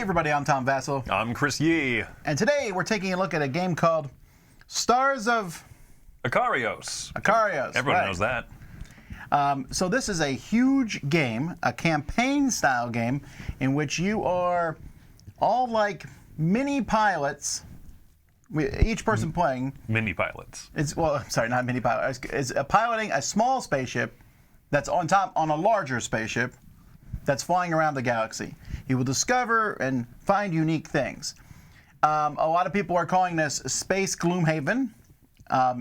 everybody, I'm Tom Vasel. I'm Chris Yi. And today we're taking a look at a game called Stars of Akarios. right. Everyone knows that. So this is a huge game, a campaign-style game, in which you are all like mini pilots. Each person playing. Mini pilots. Not mini pilots. It's piloting a small spaceship that's on a larger spaceship that's flying around the galaxy. You will discover and find unique things. A lot of people are calling this Space Gloomhaven.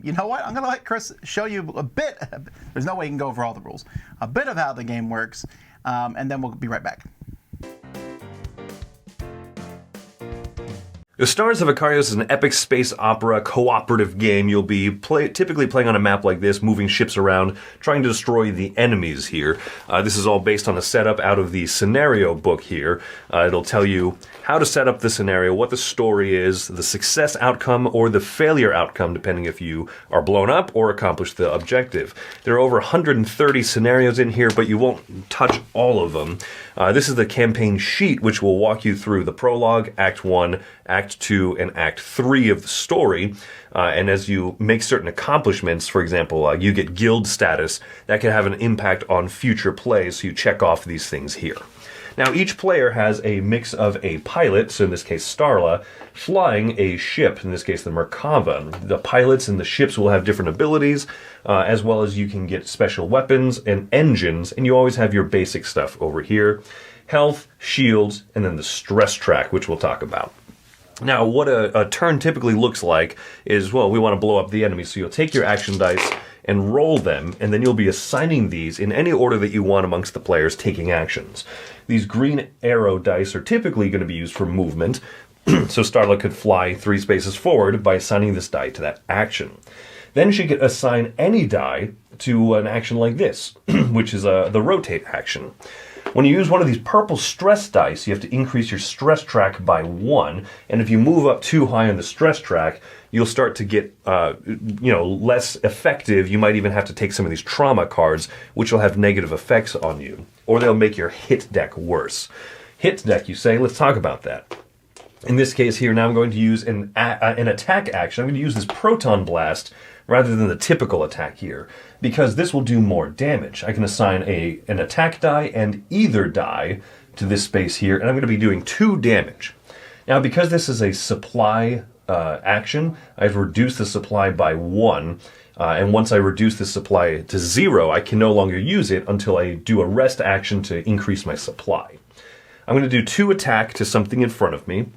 You know what? I'm going to let Chris show you a bit. There's no way he can go over all the rules. A bit of how the game works, and then we'll be right back. The Stars of Akarios is an epic space opera cooperative game. You'll be typically playing on a map like this, moving ships around, trying to destroy the enemies here. This is all based on a setup out of the scenario book here. It'll tell you how to set up the scenario, what the story is, the success outcome or the failure outcome, depending if you are blown up or accomplish the objective. There are over 130 scenarios in here, but you won't touch all of them. This is the campaign sheet, which will walk you through the prologue, Act 1, Act 2, and Act 3 of the story. And as you make certain accomplishments, for example, you get guild status, that can have an impact on future plays, so you check off these things here. Now, each player has a mix of a pilot, so in this case Starla, flying a ship, in this case the Merkava. The pilots and the ships will have different abilities, as well as you can get special weapons and engines, and you always have your basic stuff over here. Health, shields, and then the stress track, which we'll talk about. Now, what a turn typically looks like is, well, we want to blow up the enemy, so you'll take your action dice and roll them, and then you'll be assigning these in any order that you want amongst the players taking actions. These green arrow dice are typically going to be used for movement, so Starla could fly 3 spaces forward by assigning this die to that action. Then she could assign any die to an action like this, which is the rotate action. When you use one of these purple stress dice, you have to increase your stress track by 1, and if you move up too high on the stress track, you'll start to get less effective. You might even have to take some of these trauma cards, which will have negative effects on you, or they'll make your hit deck worse. Hit deck, you say? Let's talk about that. In this case here, now I'm going to use an attack action. I'm going to use this proton blast rather than the typical attack here, because this will do more damage. I can assign an attack die and either die to this space here, and I'm going to be doing 2 damage. Now, because this is a supply action, I've reduced the supply by 1, and once I reduce the supply to 0, I can no longer use it until I do a rest action to increase my supply. I'm going to do 2 attack to something in front of me.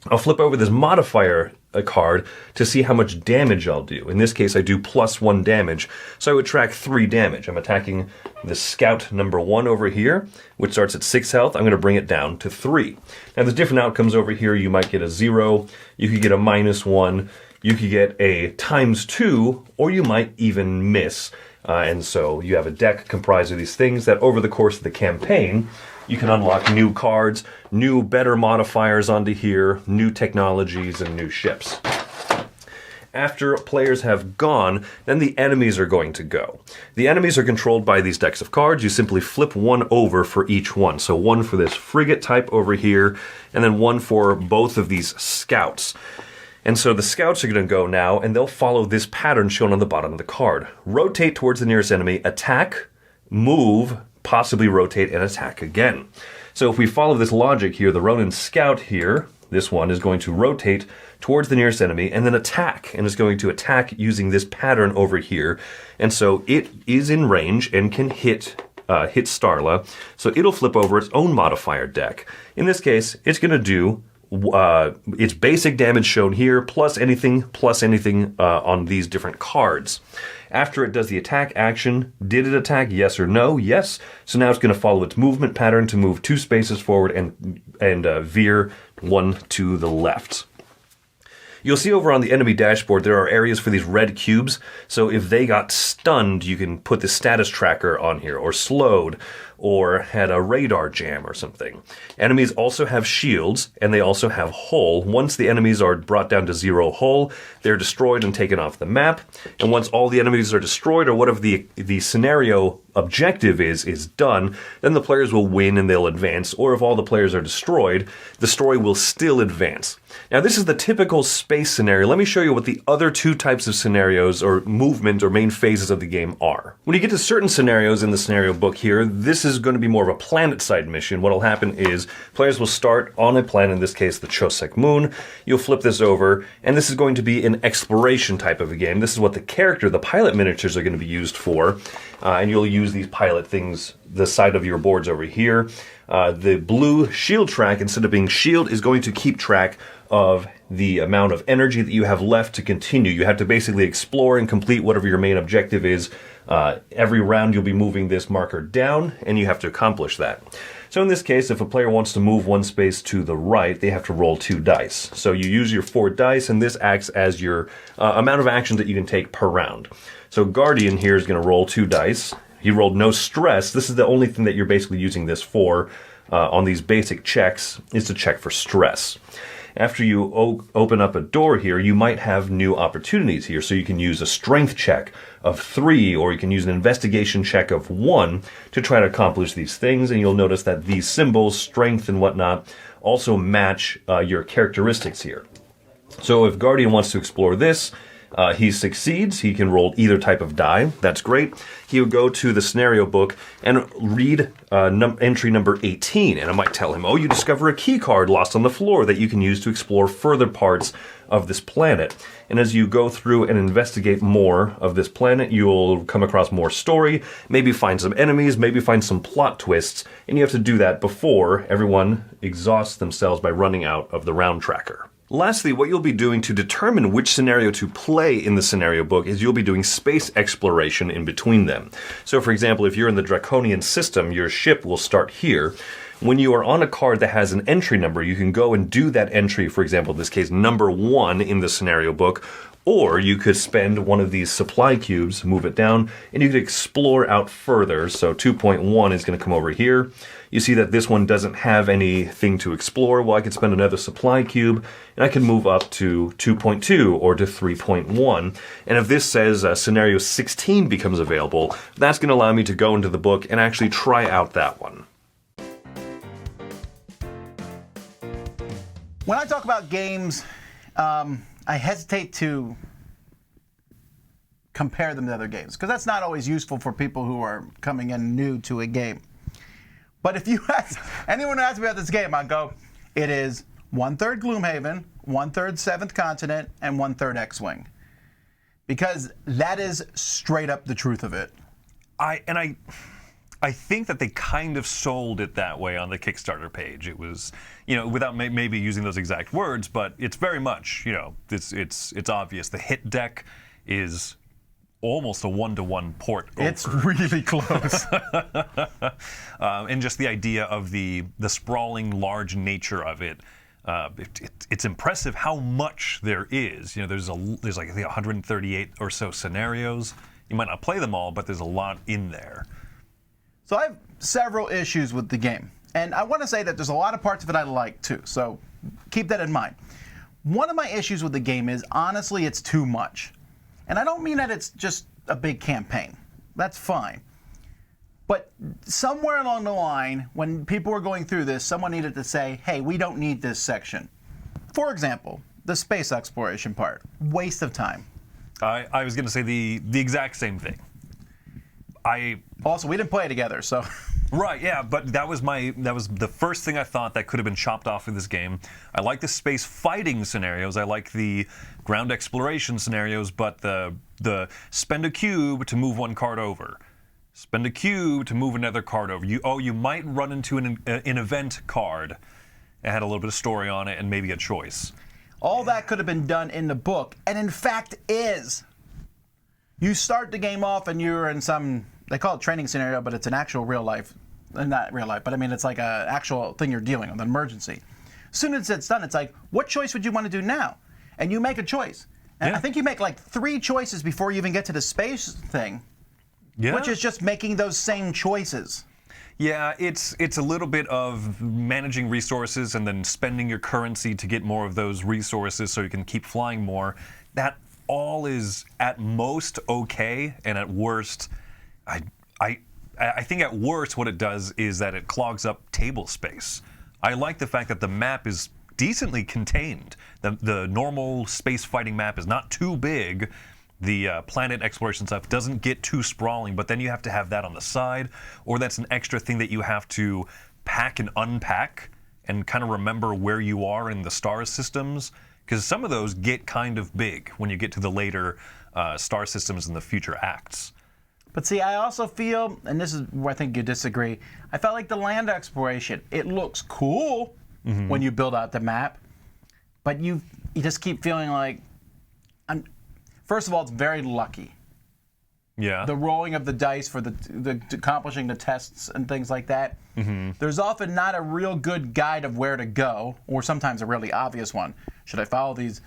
I'll flip over this modifier card to see how much damage I'll do. In this case, I do +1 damage, so I would track 3 damage. I'm attacking the scout number 1 over here, which starts at 6 health. I'm going to bring it down to 3. Now, there's different outcomes over here. You might get a 0, you could get a -1, you could get a ×2, or you might even miss. And so you have a deck comprised of these things that over the course of the campaign, you can unlock new cards, new better modifiers onto here, new technologies, and new ships. After players have gone, then the enemies are going to go. The enemies are controlled by these decks of cards. You simply flip 1 over for each one. So 1 for this frigate type over here, and then 1 for both of these scouts. And so the scouts are going to go now, and they'll follow this pattern shown on the bottom of the card. Rotate towards the nearest enemy, attack, move, possibly rotate, and attack again. So if we follow this logic here, the Ronin Scout here, this one, is going to rotate towards the nearest enemy and then attack, and is going to attack using this pattern over here. And so it is in range and can hit Starla, so it'll flip over its own modifier deck. In this case, it's going to do its basic damage shown here, plus anything on these different cards. After it does the attack action, did it attack, yes or no? Yes. So now it's going to follow its movement pattern to move 2 spaces forward and veer 1 to the left. You'll see over on the enemy dashboard there are areas for these red cubes, so if they got stunned, you can put the status tracker on here, or slowed, or had a radar jam or something. Enemies also have shields, and they also have hull. Once the enemies are brought down to 0 hull, they're destroyed and taken off the map. And once all the enemies are destroyed, or whatever the scenario objective is done, then the players will win and they'll advance. Or if all the players are destroyed, the story will still advance. Now, this is the typical space scenario. Let me show you what the other 2 types of scenarios or movement or main phases of the game are. When you get to certain scenarios in the scenario book here, this is going to be more of a planet-side mission. What will happen is players will start on a planet, in this case the Chosek Moon. You'll flip this over, and this is going to be an exploration type of a game. This is what the pilot miniatures are going to be used for, and you'll use these pilot things, the side of your boards over here. The blue shield track, instead of being shield, is going to keep track of the amount of energy that you have left to continue. You have to basically explore and complete whatever your main objective is. Every round you'll be moving this marker down, and you have to accomplish that. So in this case, if a player wants to move 1 space to the right, they have to roll 2 dice. So you use your 4 dice, and this acts as your amount of actions that you can take per round. So Guardian here is going to roll 2 dice. He rolled no stress. This is the only thing that you're basically using this for on these basic checks, is to check for stress. After you open up a door here, you might have new opportunities here. So you can use a strength check of 3, or you can use an investigation check of 1 to try to accomplish these things. And you'll notice that these symbols, strength and whatnot, also match your characteristics here. So if Guardian wants to explore this, he succeeds. He can roll either type of die. That's great. He would go to the scenario book and read entry number 18. And I might tell him, oh, you discover a key card lost on the floor that you can use to explore further parts of this planet. And as you go through and investigate more of this planet, you'll come across more story, maybe find some enemies, maybe find some plot twists. And you have to do that before everyone exhausts themselves by running out of the round tracker. Lastly, what you'll be doing to determine which scenario to play in the scenario book is you'll be doing space exploration in between them. So, for example, if you're in the Draconian system, your ship will start here. When you are on a card that has an entry number, you can go and do that entry, for example, in this case, number 1 in the scenario book, or you could spend one of these supply cubes, move it down, and you could explore out further. So 2.1 is going to come over here. You see that this one doesn't have anything to explore. Well, I could spend another supply cube, and I can move up to 2.2 or to 3.1. And if this says scenario 16 becomes available, that's going to allow me to go into the book and actually try out that one. When I talk about games, I hesitate to compare them to other games, because that's not always useful for people who are coming in new to a game. But if you ask anyone who asks me about this game, I go, it is 1/3 Gloomhaven, 1/3 Seventh Continent, and 1/3 X-Wing. Because that is straight up the truth of it. I think that they kind of sold it that way on the Kickstarter page. It was, without maybe using those exact words, but it's very much, it's obvious. The hit deck is almost a 1-to-1 port over. It's really close. And just the idea of the sprawling, large nature of it. It's impressive how much there is. There's like I think 138 or so scenarios. You might not play them all, but there's a lot in there. So I have several issues with the game. And I want to say that there's a lot of parts of it I like too. So keep that in mind. One of my issues with the game is, honestly, it's too much. And I don't mean that it's just a big campaign. That's fine. But somewhere along the line, when people were going through this, someone needed to say, hey, we don't need this section. For example, the space exploration part. Waste of time. I was going to say the exact same thing. Also, we didn't play together, so... Right, yeah, but that was the first thing I thought that could have been chopped off of this game. I like the space fighting scenarios. I like the ground exploration scenarios, but the spend a cube to move one card over. Spend a cube to move another card over. You might run into an event card. It had a little bit of story on it and maybe a choice. All that could have been done in the book, and in fact is. You start the game off and you're in some, they call it training scenario, but it's an actual real life, not real life, but I mean it's like an actual thing you're dealing with, an emergency. As soon as it's done, it's like, what choice would you want to do now? And you make a choice. And Yeah. I think you make like 3 choices before you even get to the space thing, Yeah. which is just making those same choices. Yeah, it's a little bit of managing resources and then spending your currency to get more of those resources so you can keep flying more. That all is at most okay, and at worst, I think at worst what it does is that it clogs up table space. I like the fact that the map is decently contained. The normal space fighting map is not too big. The planet exploration stuff doesn't get too sprawling, but then you have to have that on the side, or that's an extra thing that you have to pack and unpack and kind of remember where you are in the star systems, because some of those get kind of big when you get to the later star systems in the future acts. But see, I also feel, and this is where I think you disagree, I felt like the land exploration, it looks cool when you build out the map, but you just keep feeling like, first of all, it's very lucky. Yeah. The rolling of the dice for the accomplishing the tests and things like that. There's often not a real good guide of where to go, or sometimes a really obvious one. Should I follow these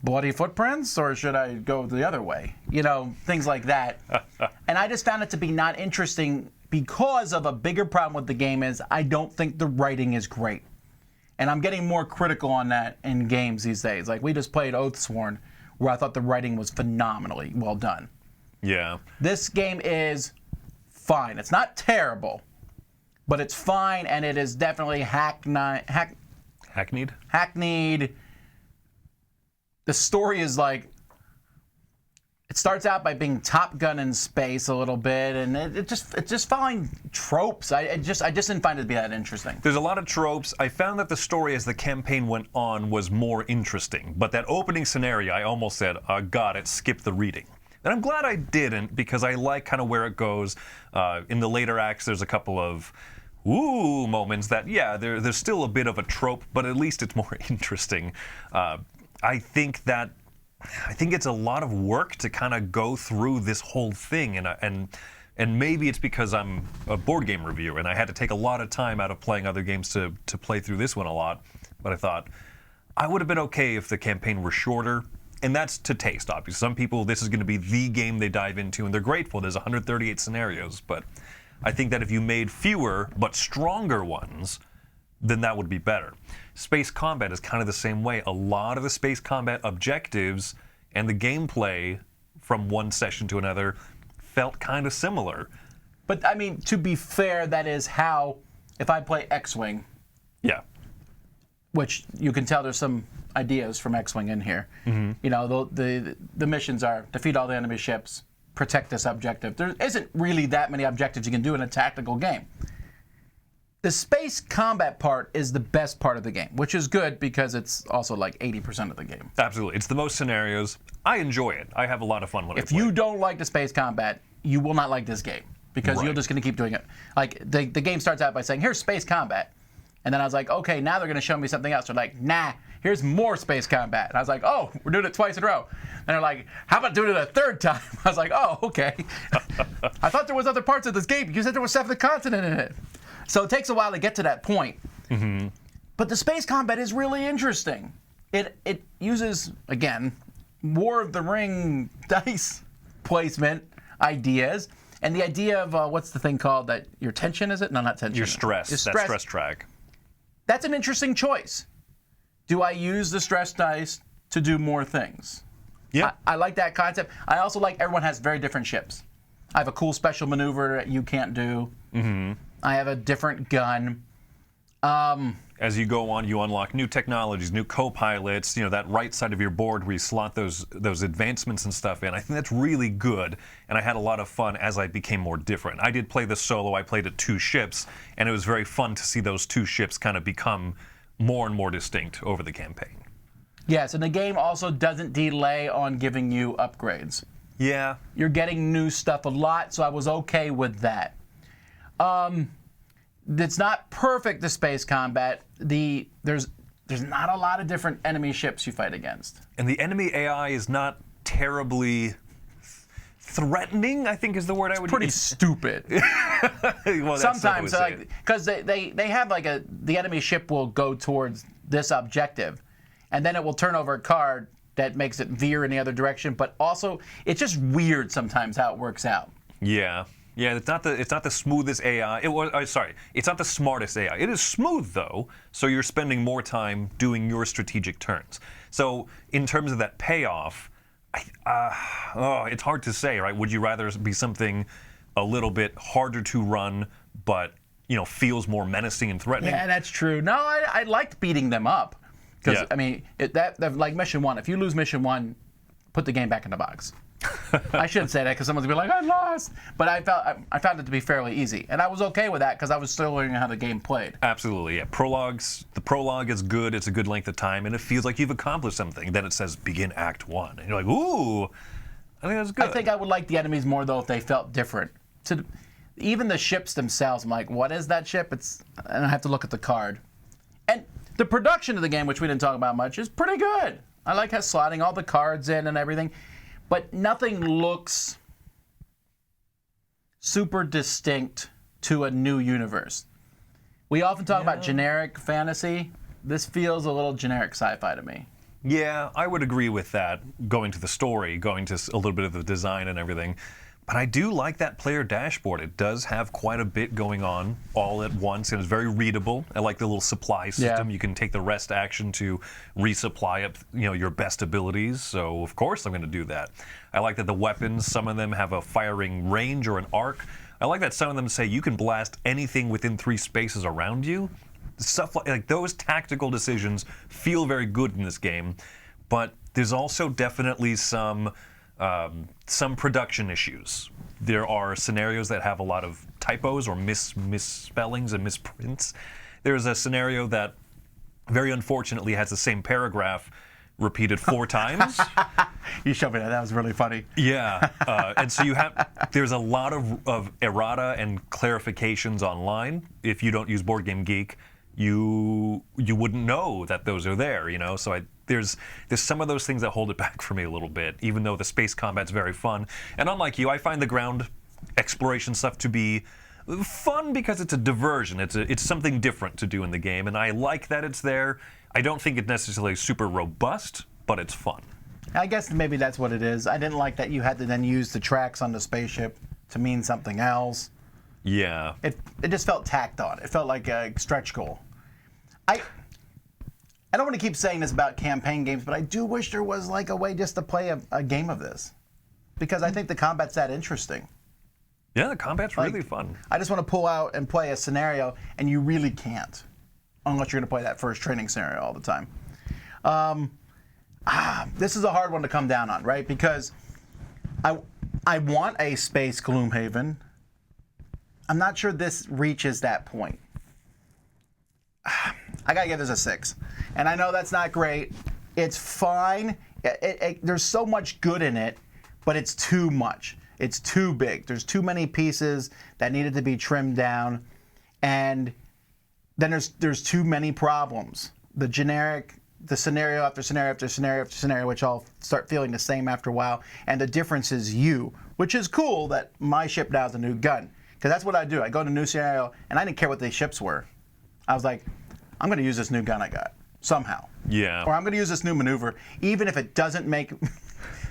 bloody footprints, or should I go the other way? You know, things like that. And I just found it to be not interesting because of a bigger problem with the game is I don't think the writing is great. And I'm getting more critical on that in games these days. Like, we just played Oathsworn, where I thought the writing was phenomenally well done. Yeah. This game is fine. It's not terrible, but it's fine, and it is definitely hackneyed. The story is like, it starts out by being Top Gun in space a little bit, and it's just following tropes. I just didn't find it to be that interesting. There's a lot of tropes. I found that the story as the campaign went on was more interesting, but that opening scenario, I almost said, got it, skip the reading. And I'm glad I didn't, because I like kind of where it goes. In the later acts, there's a couple of ooh moments that, yeah, there's still a bit of a trope, but at least it's more interesting. I think it's a lot of work to kind of go through this whole thing, and maybe it's because I'm a board game reviewer and I had to take a lot of time out of playing other games to play through this one a lot. But I thought I would have been okay if the campaign were shorter, and that's to taste, obviously. Some people, this is going to be the game they dive into, and they're grateful. There's 138 scenarios, but I think that if you made fewer but stronger ones, then that would be better. Space combat is kind of the same way. A lot of the space combat objectives and the gameplay from one session to another felt kind of similar. But, I mean, to be fair, that is how, if I play X-Wing, yeah, which you can tell there's some ideas from X-Wing in here. You know, the missions are defeat all the enemy ships, protect this objective. There isn't really that many objectives you can do in a tactical game. The space combat part is the best part of the game, which is good because it's also like 80% of the game. Absolutely. It's the most scenarios. I enjoy it. I have a lot of fun when I play. If you don't like the space combat, you will not like this game because you're just going to keep doing it. Like, the game starts out by saying, here's space combat. And then I was like, okay, now they're going to show me something else. They're like, nah, here's more space combat. And I was like, oh, we're doing it twice in a row. And they're like, how about doing it a third time? I was like, oh, okay. I thought there was other parts of this game. You said there was 7th continent in it. So it takes a while to get to that point. But the space combat is really interesting. It uses, again, War of the Ring dice placement ideas. And the idea of, what's the thing called? That your tension, is it? No, not tension. Your stress. That stress track. That's an interesting choice. Do I use the stress dice to do more things? Yeah. I like that concept. I also like everyone has very different ships. I have a cool special maneuver that you can't do. I have a different gun. As you go on, you unlock new technologies, new co-pilots, you know, that right side of your board where you slot those advancements and stuff in. I think that's really good, and I had a lot of fun as I became more different. I did play this solo. I played at 2 ships, and it was very fun to see those 2 ships kind of become more and more distinct over the campaign. Yes, and the game also doesn't delay on giving you upgrades. Yeah. You're getting new stuff a lot, so I was okay with that. It's not perfect, the space combat. There's not a lot of different enemy ships you fight against. And the enemy AI is not terribly threatening, I think is the word I would use. Pretty stupid. Well, sometimes, because they have like the enemy ship will go towards this objective, and then it will turn over a card that makes it veer in the other direction. But also, it's just weird sometimes how it works out. Yeah. Yeah, it's not the smoothest AI. It's not the smartest AI. It is smooth though, so you're spending more time doing your strategic turns. So in terms of that payoff, it's hard to say, right? Would you rather be something a little bit harder to run, but feels more menacing and threatening? Yeah, that's true. No, I liked beating them up because I mean that like mission 1. If you lose mission 1, put the game back in the box. I shouldn't say that because someone's gonna be like, I lost. But I found it to be fairly easy, and I was okay with that because I was still learning how the game played. Absolutely, yeah. The prologue is good. It's a good length of time, and it feels like you've accomplished something. Then it says begin Act 1, and you're like, ooh, I think that's good. I think I would like the enemies more though if they felt different. Even the ships themselves, I'm like, what is that ship? And I have to look at the card. And the production of the game, which we didn't talk about much, is pretty good. I like how slotting all the cards in and everything. But nothing looks super distinct to a new universe. We often talk about generic fantasy. This feels a little generic sci-fi to me. Yeah, I would agree with that, going to the story, going to a little bit of the design and everything. But I do like that player dashboard. It does have quite a bit going on all at once, and it's very readable. I like the little supply system. Yeah. You can take the rest action to resupply up, your best abilities. So of course I'm going to do that. I like that the weapons, some of them have a firing range or an arc. I like that some of them say you can blast anything within 3 spaces around you. Stuff like those tactical decisions feel very good in this game, but there's also definitely some production issues. There are scenarios that have a lot of typos or misspellings and misprints. There's a scenario that very unfortunately has the same paragraph repeated 4 times. You showed me that. That was really funny. Yeah, and so there's a lot of errata and clarifications online. If you don't use Board Game Geek, you wouldn't know that those are there, So there's some of those things that hold it back for me a little bit, even though the space combat's very fun. And unlike you, I find the ground exploration stuff to be fun because it's a diversion. It's something different to do in the game, and I like that it's there. I don't think it's necessarily super robust, but it's fun. I guess maybe that's what it is. I didn't like that you had to then use the tracks on the spaceship to mean something else. Yeah. It just felt tacked on. It felt like a stretch goal. I don't want to keep saying this about campaign games, but I do wish there was like a way just to play a game of this, because I think the combat's that interesting. Yeah, the combat's really fun. I just want to pull out and play a scenario, and you really can't, unless you're going to play that first training scenario all the time. This is a hard one to come down on, right? Because I want a space Gloomhaven. I'm not sure this reaches that point. I gotta give this a 6, and I know that's not great. It's fine. There's so much good in it, but it's too much. It's too big. There's too many pieces that needed to be trimmed down, and then there's too many problems. The scenario after scenario after scenario after scenario, which all start feeling the same after a while, and the difference is you, which is cool that my ship now is a new gun, because that's what I do. I go to a new scenario, and I didn't care what the ships were. I was like, I'm going to use this new gun I got somehow. Yeah. Or I'm going to use this new maneuver, even if it doesn't make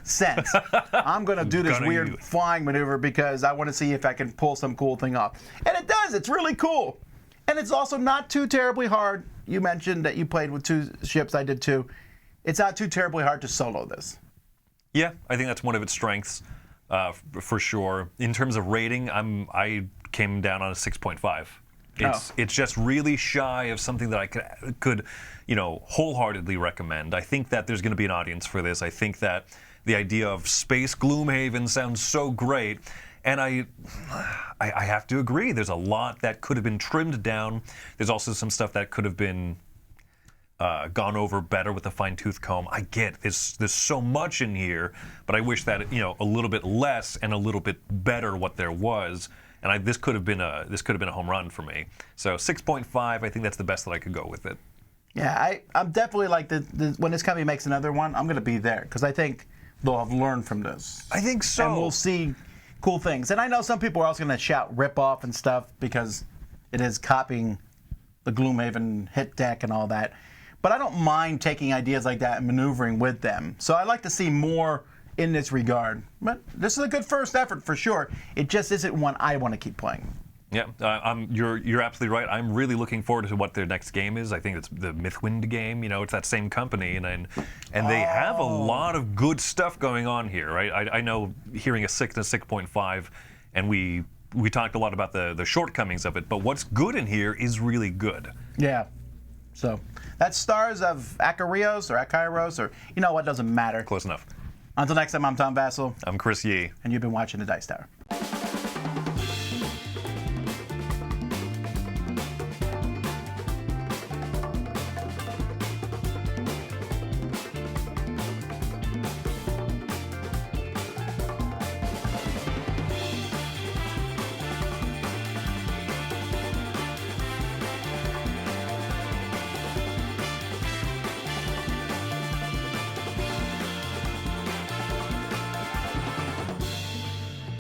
sense. I'm going to do this weird flying maneuver because I want to see if I can pull some cool thing off. And it does. It's really cool. And it's also not too terribly hard. You mentioned that you played with 2 ships. I did too. It's not too terribly hard to solo this. Yeah, I think that's one of its strengths, for sure. In terms of rating, I came down on a 6.5. It's just really shy of something that I could wholeheartly recommend. I think that there's going to be an audience for this. I think that the idea of space Gloomhaven sounds so great, and I have to agree. There's a lot that could have been trimmed down. There's also some stuff that could have been gone over better with a fine-tooth comb. I get there's so much in here, but I wish that a little bit less and a little bit better what there was. And this could have been a home run for me. So 6.5, I think that's the best that I could go with it. Yeah, I'm definitely like when this company makes another one, I'm going to be there because I think they'll have learned from this. I think so. And we'll see cool things. And I know some people are also going to shout rip off and stuff because it is copying the Gloomhaven hit deck and all that. But I don't mind taking ideas like that and maneuvering with them. So I like to see more in this regard. But this is a good first effort for sure. It just isn't one I want to keep playing. Yeah, you're absolutely right. I'm really looking forward to what their next game is. I think it's the Mythwind game. You know, it's that same company, and they have a lot of good stuff going on here, right? I know hearing a 6 and a 6.5, and we talked a lot about the shortcomings of it, but what's good in here is really good. Yeah. So that's Stars of Akarios or Akairos, or you know what, doesn't matter. Close enough. Until next time, I'm Tom Vasel. I'm Chris Yi. And you've been watching The Dice Tower.